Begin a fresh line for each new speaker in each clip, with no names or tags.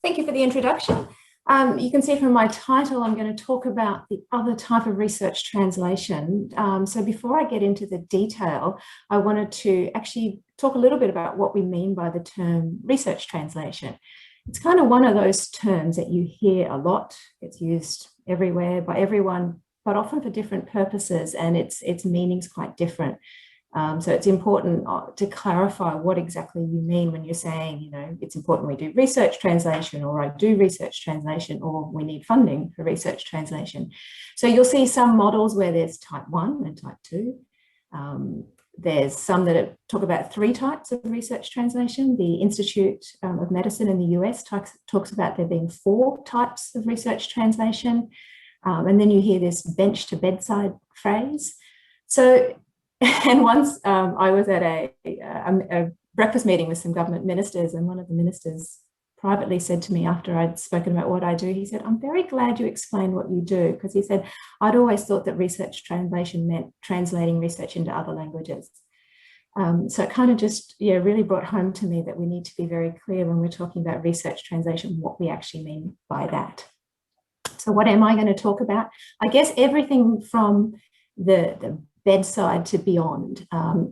Thank you for the introduction. You can see from my title, I'm going to talk about the other type of research translation. So before I get into the detail, I wanted to actually talk a little bit about what we mean by the term research translation. It's kind of one of those terms that you hear a lot. It's used everywhere by everyone, but often for different purposes, and its meaning's quite different. So it's important to clarify what exactly you mean when you're saying, you know, it's important we do research translation, or I do research translation, or we need funding for research translation. So you'll see some models where there's type 1 and type 2. There's some that talk about 3 types of research translation. The Institute of Medicine in the US talks about there being 4 types of research translation. And then you hear this bench to bedside phrase. So, and once I was at a breakfast meeting with some government ministers, and one of the ministers privately said to me after I'd spoken about what I do, he said, "I'm very glad you explained what you do," because he said, "I'd always thought that research translation meant translating research into other languages." So it kind of just, really brought home to me that we need to be very clear when we're talking about research translation, what we actually mean by that. So what am I going to talk about? I guess everything from the bedside to beyond,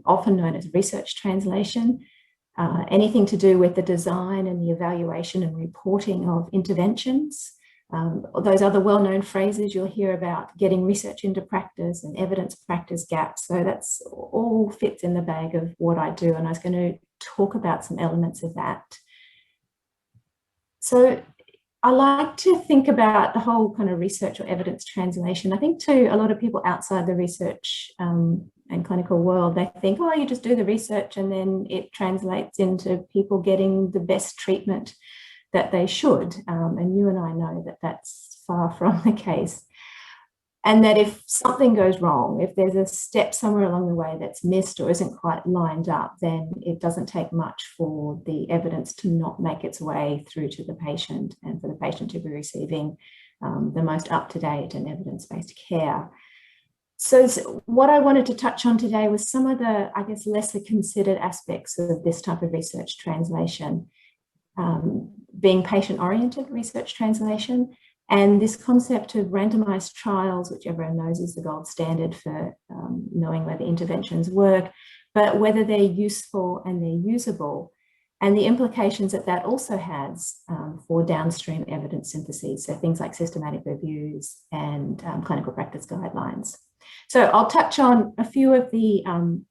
often known as research translation, anything to do with the design and the evaluation and reporting of interventions. Those other well-known phrases you'll hear about, getting research into practice and evidence practice gaps. So that's all fits in the bag of what I do, and I was going to talk about some elements of that. So I like to think about the whole kind of research or evidence translation. I think too, a lot of people outside the research and clinical world, they think, oh, you just do the research and then it translates into people getting the best treatment that they should. And you and I know that that's far from the case. And that if something goes wrong, if there's a step somewhere along the way that's missed or isn't quite lined up, then it doesn't take much for the evidence to not make its way through to the patient, and for the patient to be receiving the most up-to-date and evidence-based care. So what I wanted to touch on today was some of the, I guess, lesser considered aspects of this type of research translation, being patient-oriented research translation, and this concept of randomized trials, which everyone knows is the gold standard for knowing whether interventions work, but whether they're useful and they're usable, and the implications that that also has for downstream evidence syntheses, so things like systematic reviews and clinical practice guidelines. So I'll touch on a few of the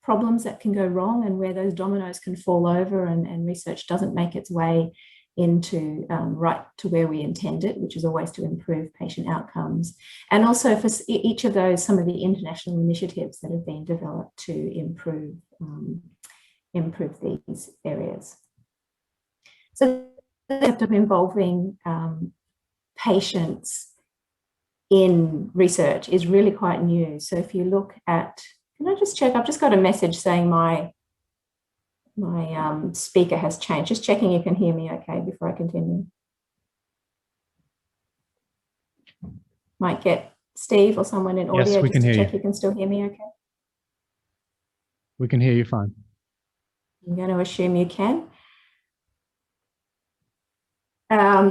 problems that can go wrong and where those dominoes can fall over and research doesn't make its way into right to where we intend it, which is always to improve patient outcomes. And also for each of those, some of the international initiatives that have been developed to improve these areas. So the concept of involving patients in research is really quite new. So if you look at, can I just check? I've just got a message saying my speaker has changed. Just checking you can hear me okay before I continue. Might get Steve or someone in audio.
Yes, we can hear you.
Check you can still hear me okay.
We can hear you fine.
I'm going to assume you can.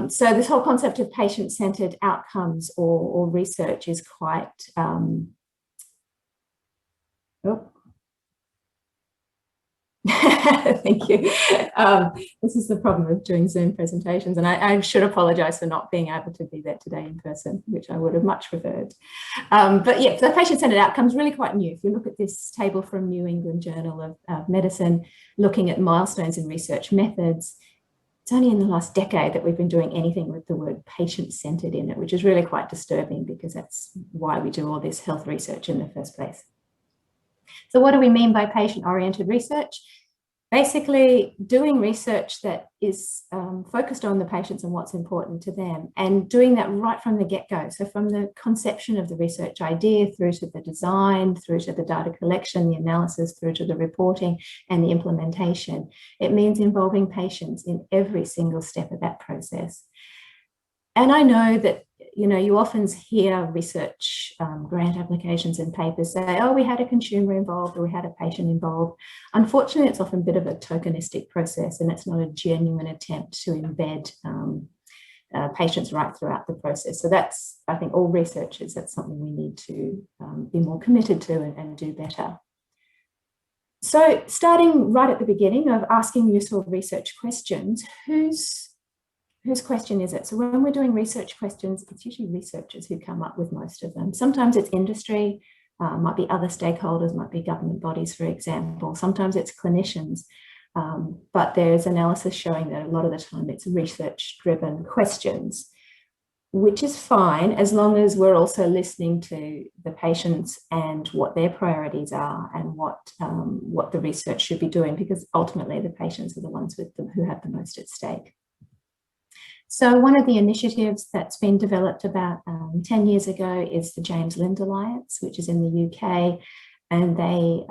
So this whole concept of patient-centered outcomes or research is quite, Thank you. This is the problem with doing Zoom presentations, and I should apologise for not being able to be there today in person, which I would have much preferred. But yeah, the patient-centered outcomes really quite new. If you look at this table from New England Journal of Medicine, looking at milestones in research methods, it's only in the last decade that we've been doing anything with the word patient-centered in it, which is really quite disturbing because that's why we do all this health research in the first place. So what do we mean by patient-oriented research? Basically, doing research that is focused on the patients and what's important to them, and doing that right from the get-go. So from the conception of the research idea through to the design, through to the data collection, the analysis, through to the reporting and the implementation. It means involving patients in every single step of that process. And I know that, you often hear research grant applications and papers say, oh, we had a consumer involved or we had a patient involved. Unfortunately, it's often a bit of a tokenistic process, and it's not a genuine attempt to embed patients right throughout the process. So that's, I think, all researchers, that's something we need to be more committed to and do better. So starting right at the beginning of asking useful research questions, whose question is it? So when we're doing research questions, it's usually researchers who come up with most of them. Sometimes it's industry, might be other stakeholders, might be government bodies, for example. Sometimes it's clinicians, but there's analysis showing that a lot of the time it's research-driven questions, which is fine as long as we're also listening to the patients and what their priorities are and what the research should be doing, because ultimately the patients are the ones with them who have the most at stake. So one of the initiatives that's been developed about 10 years ago is the James Lind Alliance, which is in the UK, and they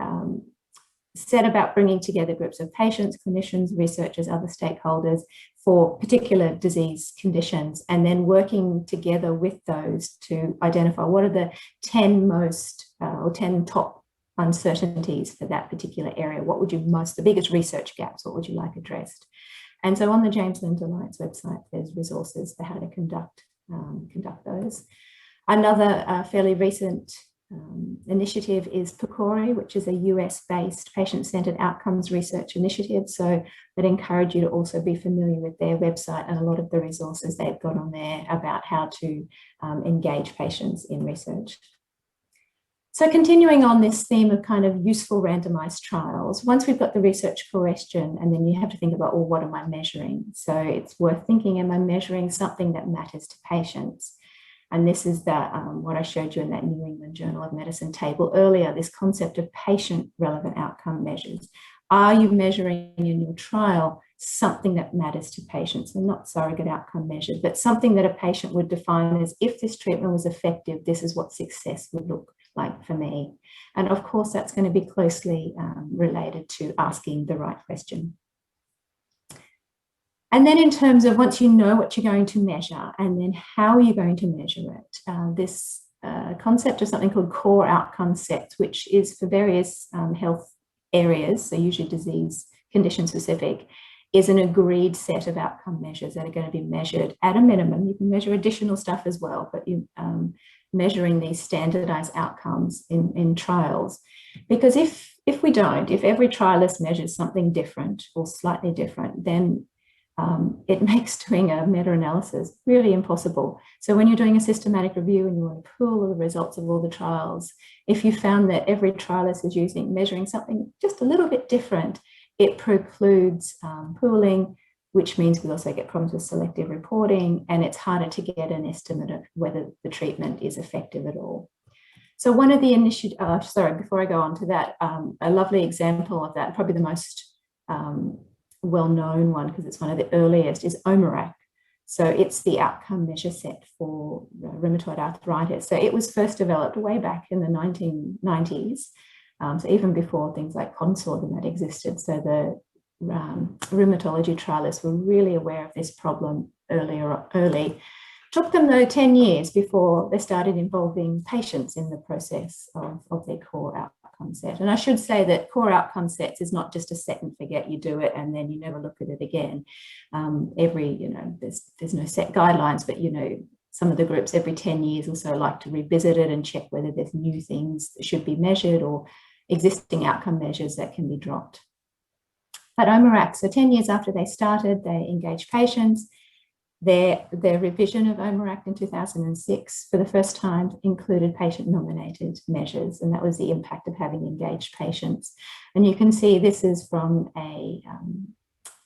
set about bringing together groups of patients, clinicians, researchers, other stakeholders for particular disease conditions, and then working together with those to identify what are the 10 most or 10 top uncertainties for that particular area. What would you the biggest research gaps, what would you like addressed? And so on the James Lind Alliance website, there's resources for how to conduct those. Another fairly recent initiative is PCORI, which is a US-based patient-centered outcomes research initiative. So I'd encourage you to also be familiar with their website and a lot of the resources they've got on there about how to engage patients in research. So continuing on this theme of kind of useful randomized trials, once we've got the research question, and then you have to think about, well, what am I measuring? So it's worth thinking, am I measuring something that matters to patients? And this is what I showed you in that New England Journal of Medicine table earlier, this concept of patient-relevant outcome measures. Are you measuring in your trial something that matters to patients, and not surrogate outcome measures, but something that a patient would define as, if this treatment was effective, this is what success would look like for me. And of course, that's going to be closely related to asking the right question. And then in terms of once you know what you're going to measure and then how are you going to measure it, this concept of something called core outcome sets, which is for various health areas, so usually disease condition specific, is an agreed set of outcome measures that are going to be measured at a minimum. You can measure additional stuff as well, but you measuring these standardized outcomes in trials. Because if every trialist measures something different or slightly different, then it makes doing a meta-analysis really impossible. So when you're doing a systematic review and you want to pool all the results of all the trials, if you found that every trialist is measuring something just a little bit different, it precludes pooling, which means we also get problems with selective reporting, and it's harder to get an estimate of whether the treatment is effective at all. So one of the initiatives, before I go on to that, a lovely example of that, probably the most well-known one because it's one of the earliest, is OMERAC. So it's the outcome measure set for rheumatoid arthritis. So it was first developed way back in the 1990s, so even before things like CONSORT and that existed. So the rheumatology trialists were really aware of this problem early. Took them, though, 10 years before they started involving patients in the process of their core outcome set. And I should say that core outcome sets is not just a set and forget, you do it and then you never look at it again. There's no set guidelines, but, some of the groups every 10 years or so like to revisit it and check whether there's new things that should be measured or existing outcome measures that can be dropped. But OMERAC, so 10 years after they started, they engaged patients. Their revision of OMERAC in 2006 for the first time included patient-nominated measures, and that was the impact of having engaged patients. And you can see this is from a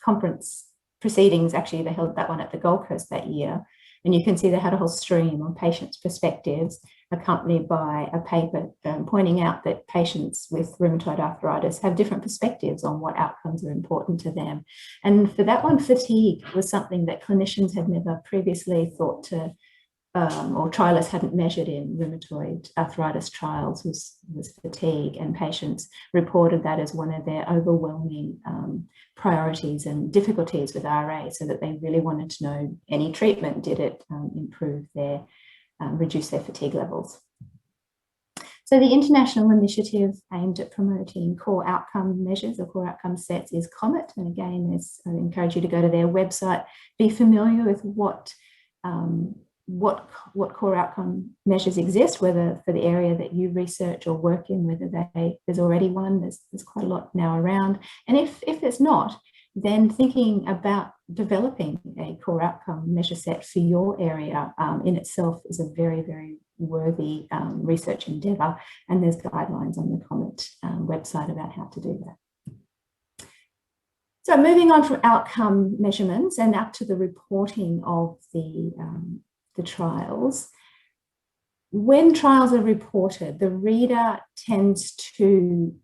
conference proceedings. Actually, they held that one at the Gold Coast that year. And you can see they had a whole stream on patients' perspectives, accompanied by a paper pointing out that patients with rheumatoid arthritis have different perspectives on what outcomes are important to them. And for that one, fatigue was something that clinicians had never previously thought to, or trialists hadn't measured in rheumatoid arthritis trials, was fatigue. And patients reported that as one of their overwhelming priorities and difficulties with RA, so that they really wanted to know any treatment, did it improve their reduce their fatigue levels. So the international initiative aimed at promoting core outcome measures or core outcome sets is COMET. And again, I encourage you to go to their website, be familiar with what what core outcome measures exist, whether for the area that you research or work in, whether there's already one, there's quite a lot now around. And if there's not, then thinking about developing a core outcome measure set for your area in itself is a very, very worthy research endeavour, and there's guidelines on the COMET website about how to do that. So moving on from outcome measurements and up to the reporting of the trials. When trials are reported, the reader tends to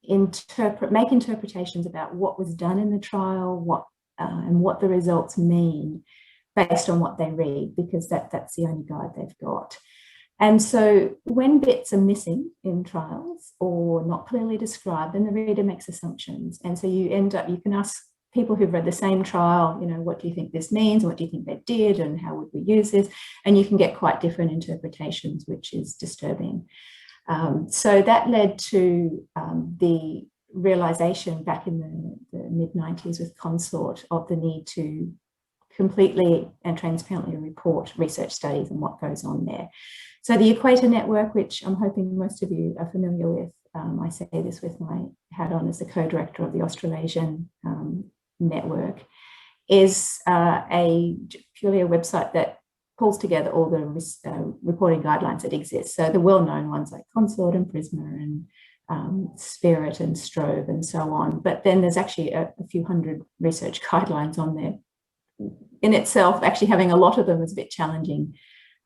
make interpretations about what was done in the trial, and what the results mean based on what they read, because that's the only guide they've got. And so when bits are missing in trials or not clearly described, then the reader makes assumptions. And so you can ask people who've read the same trial, what do you think this means? What do you think they did? And how would we use this? And you can get quite different interpretations, which is disturbing. So that led to the realization back in the mid-90s with Consort of the need to completely and transparently report research studies and what goes on there. So the Equator Network, which I'm hoping most of you are familiar with, I say this with my hat on as the co-director of the Australasian network, is purely a website that pulls together all the reporting guidelines that exist. So the well-known ones like Consort and Prisma and Spirit and Strove and so on. But then there's actually a few hundred research guidelines on there. In itself, actually having a lot of them is a bit challenging.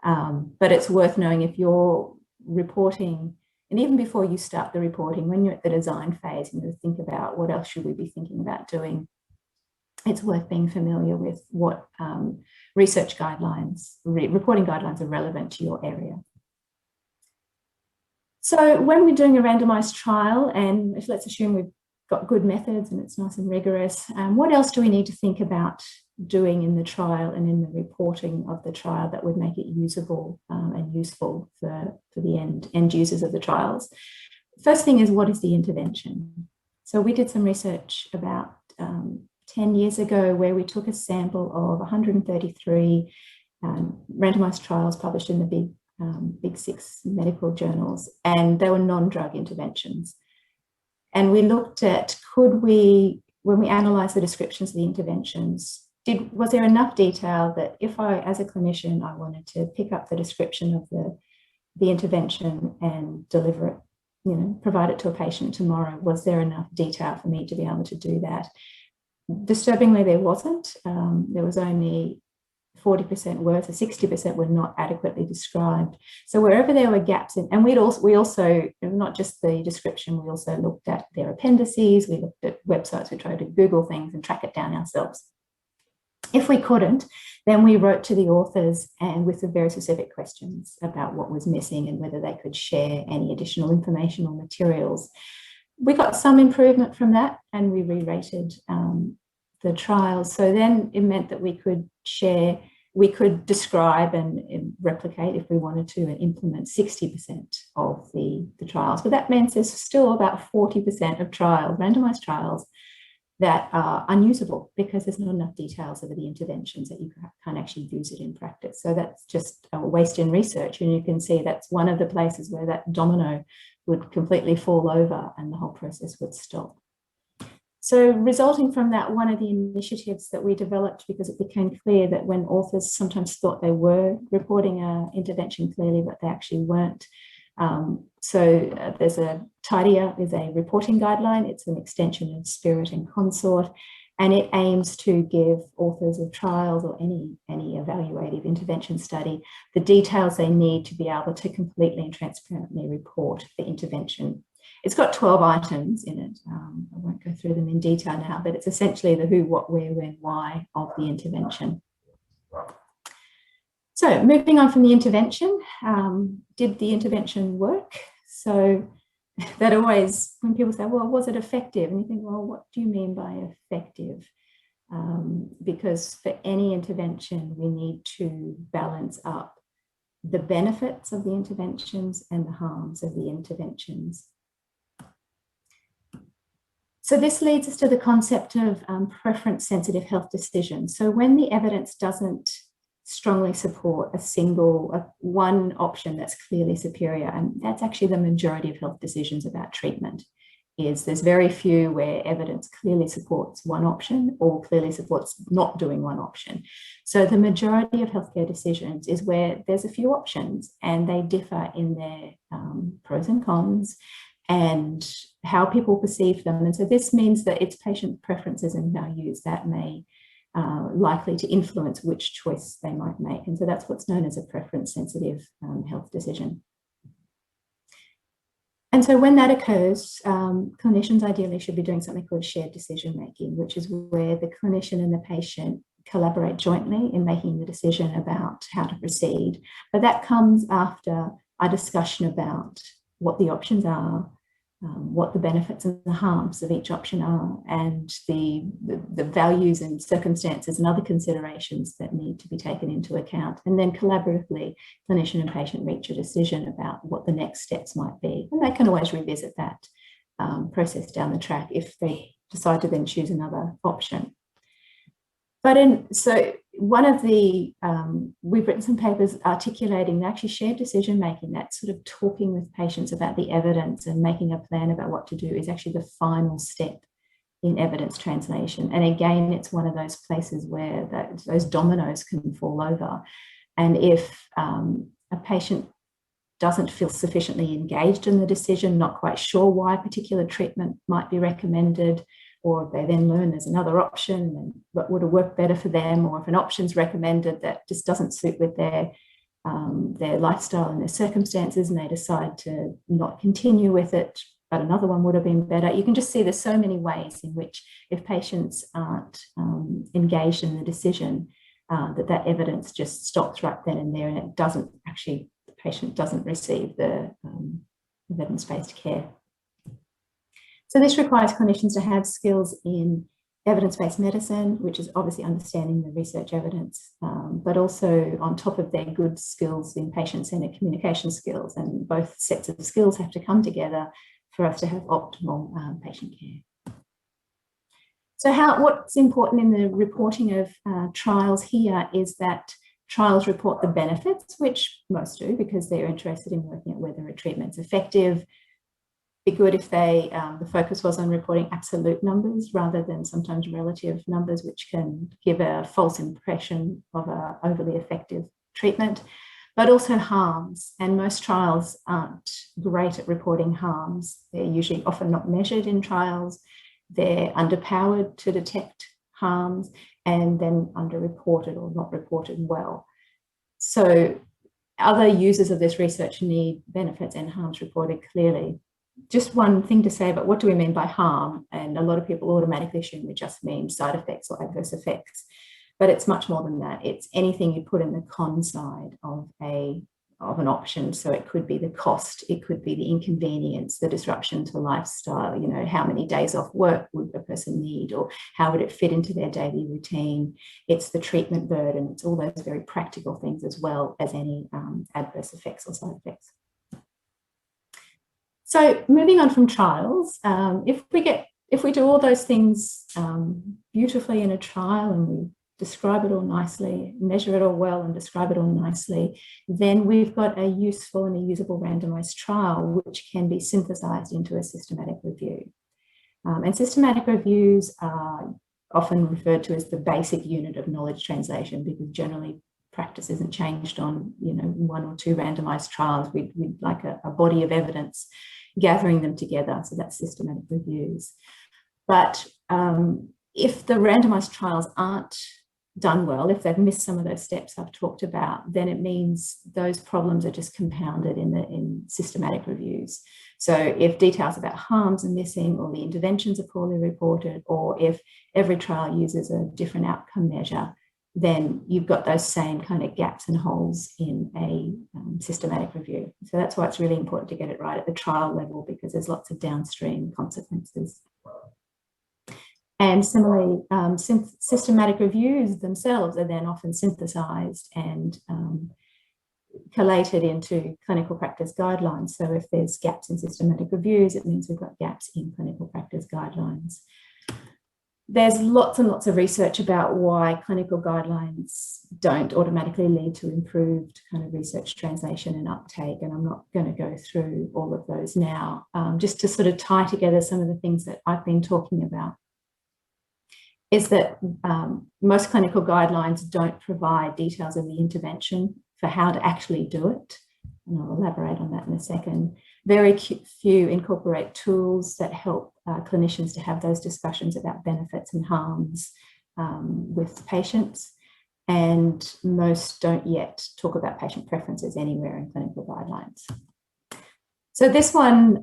But it's worth knowing if you're reporting, and even before you start the reporting, when you're at the design phase, think about what else should we be thinking about doing. It's worth being familiar with what research guidelines, reporting guidelines are relevant to your area. So when we're doing a randomized trial, and let's assume we've got good methods and it's nice and rigorous, what else do we need to think about doing in the trial and in the reporting of the trial that would make it usable and useful for the end users of the trials? First thing is, what is the intervention? So we did some research about 10 years ago where we took a sample of 133 randomized trials published in the big 6 medical journals, and they were non-drug interventions. And we looked at, when we analysed the descriptions of the interventions, was there enough detail that if I, as a clinician, I wanted to pick up the description of the intervention and deliver it, provide it to a patient tomorrow, was there enough detail for me to be able to do that? Disturbingly, there wasn't. There was only 40% were, so 60% were not adequately described. So wherever there were gaps, and we also, not just the description, we also looked at their appendices, we looked at websites, we tried to Google things and track it down ourselves. If we couldn't, then we wrote to the authors and with the very specific questions about what was missing and whether they could share any additional information or materials. We got some improvement from that, and we re-rated the trials. So then it meant that we could share, we could describe and replicate, if we wanted to, and implement 60% of the trials. But that means there's still about 40% of trials, randomized trials, that are unusable because there's not enough details over the interventions that you can't actually use it in practice. So that's just a waste in research. And you can see that's one of the places where that domino would completely fall over and the whole process would stop. So resulting from that, one of the initiatives that we developed, because it became clear that when authors sometimes thought they were reporting an intervention clearly, but they actually weren't. There's a TIDIA is a reporting guideline. It's an extension of Spirit and Consort, and it aims to give authors of trials or any evaluative intervention study the details they need to be able to completely and transparently report the intervention. It's got 12 items in it. I won't go through them in detail now, but it's essentially the who, what, where, when, why of the intervention. So moving on from the intervention, did the intervention work? So that always, when people say, well, was it effective? And you think, well, what do you mean by effective? Because for any intervention, we need to balance up the benefits of the interventions and the harms of the interventions. So this leads us to the concept of preference-sensitive health decisions. So when the evidence doesn't strongly support one option that's clearly superior. And that's actually the majority of health decisions about treatment. There's very few where evidence clearly supports one option or clearly supports not doing one option. So the majority of healthcare decisions is where there's a few options and they differ in their pros and cons and how people perceive them. And so this means that it's patient preferences and values that may likely to influence which choice they might make. And so that's what's known as a preference-sensitive health decision. And so when that occurs, clinicians ideally should be doing something called shared decision-making, which is where the clinician and the patient collaborate jointly in making the decision about how to proceed. But that comes after a discussion about what the options are, what the benefits and the harms of each option are, and the values and circumstances and other considerations that need to be taken into account. And then collaboratively, clinician and patient reach a decision about what the next steps might be. And they can always revisit that process down the track if they decide to then choose another option. So one of the, we've written some papers articulating actually shared decision-making, that sort of talking with patients about the evidence and making a plan about what to do is actually the final step in evidence translation. And again, it's one of those places where those dominoes can fall over. And if a patient doesn't feel sufficiently engaged in the decision, not quite sure why a particular treatment might be recommended, or they then learn there's another option and what would have worked better for them, or if an option's recommended that just doesn't suit with their lifestyle and their circumstances and they decide to not continue with it, but another one would have been better. You can just see there's so many ways in which if patients aren't engaged in the decision, that evidence just stops right then and there, and it doesn't actually, the patient doesn't receive the evidence-based care. So this requires clinicians to have skills in evidence-based medicine, which is obviously understanding the research evidence, but also on top of their good skills in patient-centered communication skills. And both sets of skills have to come together for us to have optimal patient care. So what's important in the reporting of trials here is that trials report the benefits, which most do because they're interested in working out whether a treatment's effective. Be good if the focus was on reporting absolute numbers rather than sometimes relative numbers, which can give a false impression of an overly effective treatment, but also harms. And most trials aren't great at reporting harms. They're usually often not measured in trials. They're underpowered to detect harms and then underreported or not reported well. So other users of this research need benefits and harms reported clearly. Just one thing to say about what do we mean by harm, and a lot of people automatically assume we just mean side effects or adverse effects, but it's much more than that. It's anything you put in the con side of an option. So it could be the cost, it could be the inconvenience, the disruption to lifestyle, how many days off work would a person need, or how would it fit into their daily routine. It's the treatment burden, it's all those very practical things as well as any adverse effects or side effects. So moving on from trials, if we do all those things beautifully in a trial and we describe it all nicely, measure it all well and describe it all nicely, then we've got a useful and a usable randomized trial which can be synthesized into a systematic review. And systematic reviews are often referred to as the basic unit of knowledge translation because generally practice isn't changed on one or two randomized trials. We'd like a body of evidence gathering them together, so that's systematic reviews. But if the randomized trials aren't done well, if they've missed some of those steps I've talked about, then it means those problems are just compounded in systematic reviews. So if details about harms are missing, or the interventions are poorly reported, or if every trial uses a different outcome measure, then you've got those same kind of gaps and holes in a systematic review. So that's why it's really important to get it right at the trial level, because there's lots of downstream consequences. And similarly, systematic reviews themselves are then often synthesized and collated into clinical practice guidelines. So if there's gaps in systematic reviews, it means we've got gaps in clinical practice guidelines. There's lots and lots of research about why clinical guidelines don't automatically lead to improved kind of research translation and uptake, and I'm not going to go through all of those now, just to sort of tie together some of the things that I've been talking about. Is that most clinical guidelines don't provide details of the intervention for how to actually do it, and I'll elaborate on that in a second. Very few incorporate tools that help clinicians to have those discussions about benefits and harms with patients, and most don't yet talk about patient preferences anywhere in clinical guidelines. So this one,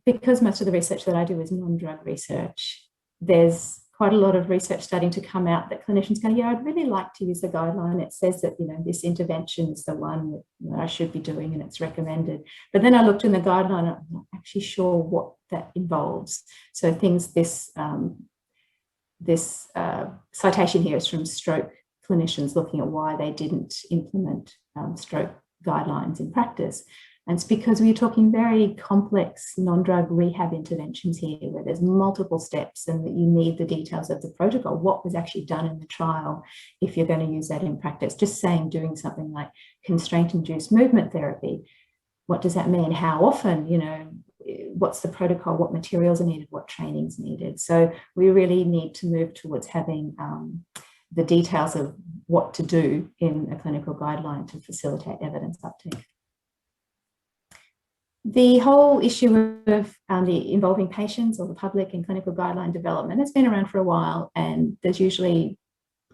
because most of the research that I do is non-drug research, there's quite a lot of research starting to come out that clinicians go, yeah, I'd really like to use the guideline. It says that, you know, this intervention is the one that I should be doing and it's recommended. But then I looked in the guideline and I'm not actually sure what that involves. So things, this citation here is from stroke clinicians looking at why they didn't implement stroke guidelines in practice. And it's because we're talking very complex non-drug rehab interventions here where there's multiple steps and that you need the details of the protocol, what was actually done in the trial if you're going to use that in practice. Just saying doing something like constraint-induced movement therapy, what does that mean? How often, you know, what's the protocol, what materials are needed, what training's needed. So we really need to move towards having the details of what to do in a clinical guideline to facilitate evidence uptake. The whole issue of the involving patients or the public in clinical guideline development has been around for a while, and there's usually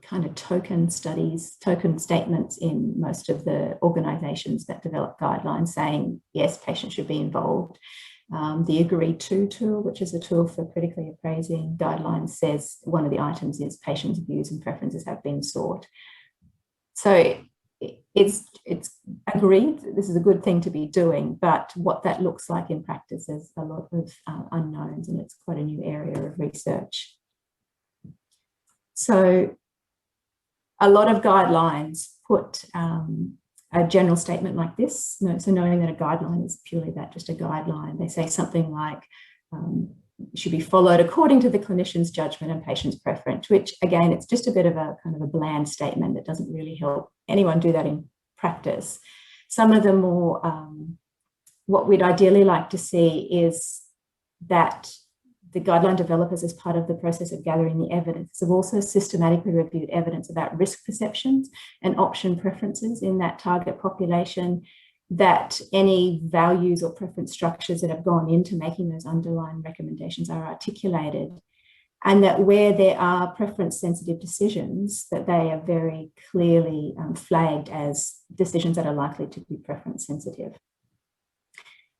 kind of token studies, token statements in most of the organisations that develop guidelines saying, yes, patients should be involved. The Agreed To tool, which is a tool for critically appraising guidelines, says one of the items is patients' views and preferences have been sought. So it's agreed that this is a good thing to be doing, but what that looks like in practice is a lot of unknowns, and it's quite a new area of research. So a lot of guidelines put a general statement like this. So knowing that a guideline is purely that, just a guideline, they say something like should be followed according to the clinician's judgment and patient's preference, which again, it's just a bit of a kind of a bland statement that doesn't really help anyone do that in practice. Some of the more, what we'd ideally like to see is that the guideline developers, as part of the process of gathering the evidence, have also systematically reviewed evidence about risk perceptions and option preferences in that target population, that any values or preference structures that have gone into making those underlying recommendations are articulated, and that where there are preference-sensitive decisions, that they are very clearly flagged as decisions that are likely to be preference-sensitive.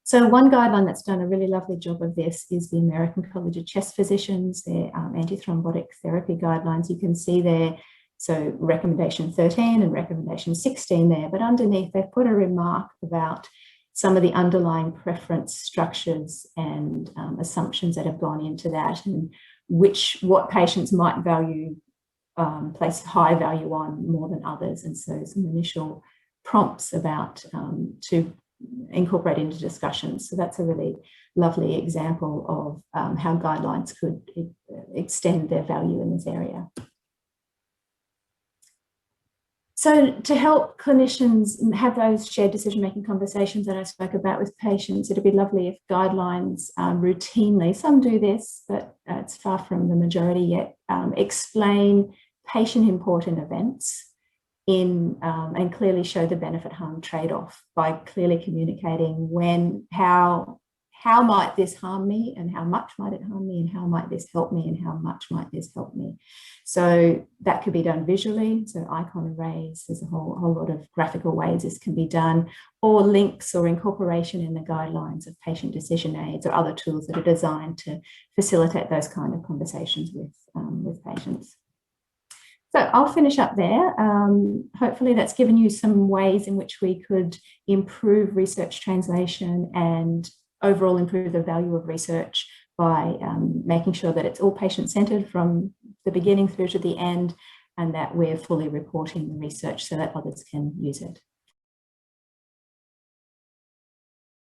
So one guideline that's done a really lovely job of this is the American College of Chest Physicians, their antithrombotic therapy guidelines. You can see there, so recommendation 13 and recommendation 16 there, but underneath they've put a remark about some of the underlying preference structures and assumptions that have gone into that, and what patients might value, place high value on more than others. And so some initial prompts about to incorporate into discussions. So that's a really lovely example of how guidelines could extend their value in this area. So to help clinicians have those shared decision-making conversations that I spoke about with patients, it'd be lovely if guidelines routinely, some do this, but it's far from the majority yet, explain patient-important events and clearly show the benefit-harm trade-off by clearly communicating when, how might this harm me, and how much might it harm me, and how might this help me, and how much might this help me. So that could be done visually, so icon arrays, there's a whole lot of graphical ways this can be done, or links or incorporation in the guidelines of patient decision aids or other tools that are designed to facilitate those kind of conversations with patients. So I'll finish up there. Hopefully that's given you some ways in which we could improve research translation and overall improve the value of research by making sure that it's all patient-centered from the beginning through to the end, and that we're fully reporting the research so that others can use it.